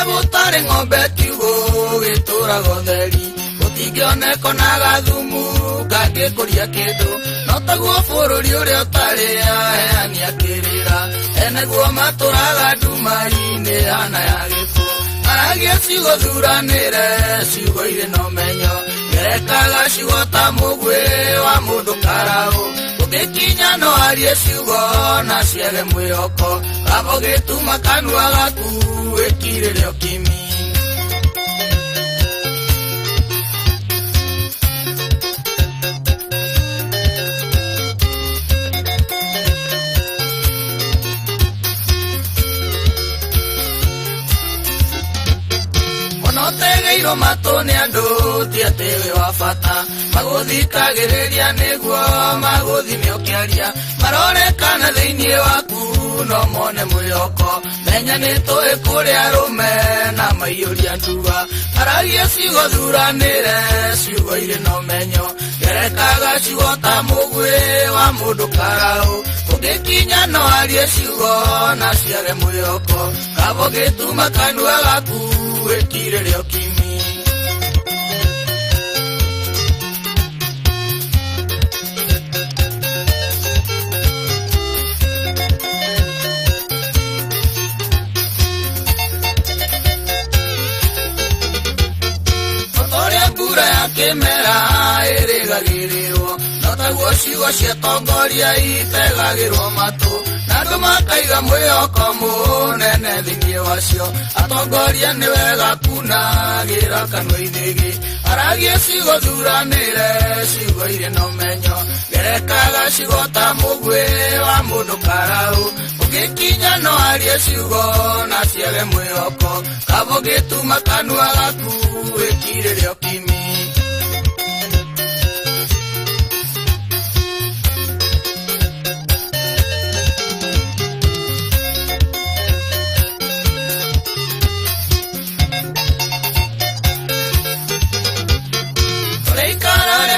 Gutari ng'ombe kiugo gitura gotheri gutingione konaga thumu kangikuria kindu no taguo bururi uria utari aheani akirira eneguo maturaga nduma-ini ana ya giku aragia ciugo thuranire ciugo iri no menyo gerekaga ciugo ta mugwi wa mundu karau ugikinya no arie ciugo na ciage mwihoko kabo gituma kanua gaku wikirire ukimi Onotegeirwo matũ nĩ andũ ti atĩ wĩ wa bata magũthikagĩrĩria nĩguo magũthime ũkĩaria marore kana thĩinĩ waku no mone mwĩhoko menya nĩ tũĩ kũrĩ arũme na maiyũria nduga aragia ciugo thuranĩre ciugo irĩ no menyo gerekaga ciugo ta mũgwĩ wa mũndũ karau ũngĩkinya no arie ciugo na ciage mwĩhoko kabo gĩtuma kanua gaku wĩkirĩre ũkimi Kimera ĩrĩgagĩrĩrwo no taguo ciugo cia tongoria itegagĩrwo matũ na andũ makaiga mwĩhoko mũnene thĩinĩ wacio atongoria nĩ wega kunagĩra kanua ithĩgĩ aragia ciugo thuranĩre ciugo irĩ no menyo gerekaga ciugo ta mũgwĩ wa mũndũ karau ũngĩkinya no arie ciugo na ciage mwĩhoko kabo gĩtuma kanua gaku wĩkirĩre ũkimi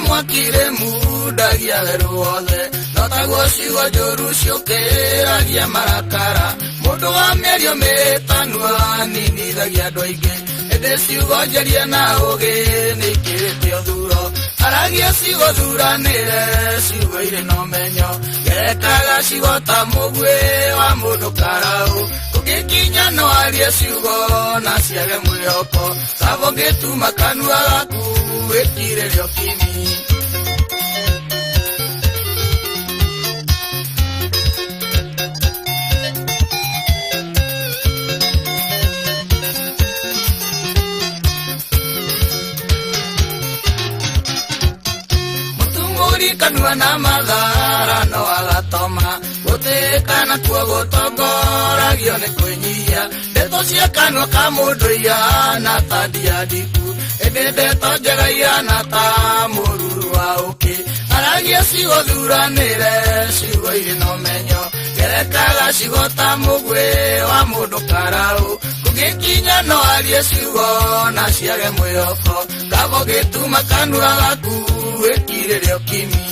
mwakire mudagia weruothe no taguo ciugo njũru ciũkĩragia marakara mũndũ wa mĩario mĩtanua ninithagia andũ aingĩ ĩndĩ ciugo njerie na ũgĩ nĩ ikĩrĩte ũthuro aragia ciugo thuranĩre ciugo irĩ no menyo gerekaga ciugo ta mũgwĩ wa mũndũ karau ũngĩkinya no arie ciugo na ciage mwĩhoko kabo gĩtuma kanua gaku wĩkirĩre ũkimi kanua na mathara no agatoma gũtĩkana kuo gũtongoragio nĩ kwĩnyihia ndeto cia kanua ka mũndũ ihana ta ndiandiku ĩndĩ ndeto njega ihana ta mũruru wa ũkĩ aragia ciugo thuranĩre ciugo irĩ no menyo gerekaga ciugo ta mũgwĩ wa mũndũ karau ũngĩkinya no arie ciugo na ciage mwĩhoko kabo gĩtuma kanua gaku wĩkirĩre ũkimi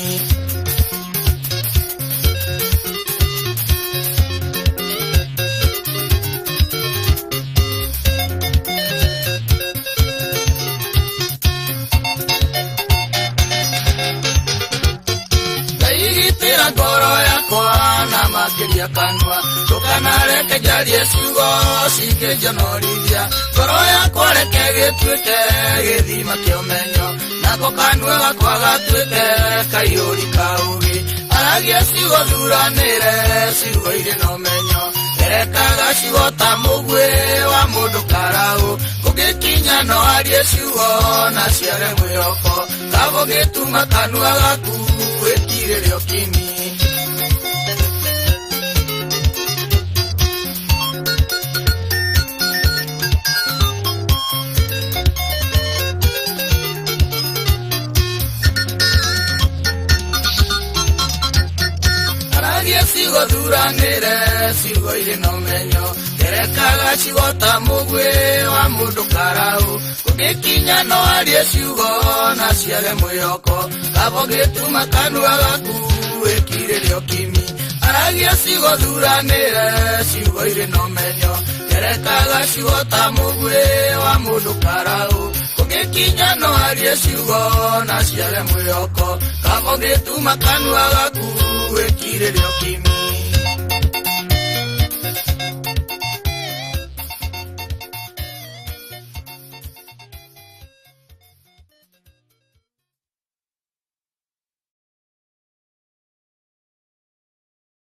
ngaigitĩra ngoro yakwa na makĩria kanua ndũkanareke njarie ciugo cingĩnjonorithia ngoro yakwa reke gĩtuĩke gĩthima kĩa ũmenyo nako kanua gakwa gatuĩke kaiyũri ka ũgĩ aragia ciugo thuranĩre ciugo irĩ no menyo gerekaga ciugo ta mũgwĩ wa mũndũ karau ũngĩkinya no arie ciugo na ciage mwĩhoko kabo gĩtuma kanua gaku wĩkirĩre ũkimi ciugo thuranĩre ciugo irĩ no menyo Erekaga cigota mũgwĩ wa mũndũ karaũ. Ũngĩkinya no arie ciugo na ciage mwĩhoko. Kabo gĩtuma kanua gaku wĩkirĩre ũkimi. Aragia ciugo thuranĩre ciugo irĩ na ũmenyo. Erekaga cigota mũgwĩ wa mũndũ karaũ. Ũngĩkinya no arie ciugo na ciage mwĩhoko. Kabo gĩtuma kanua gaku wĩkirĩre ũkimi.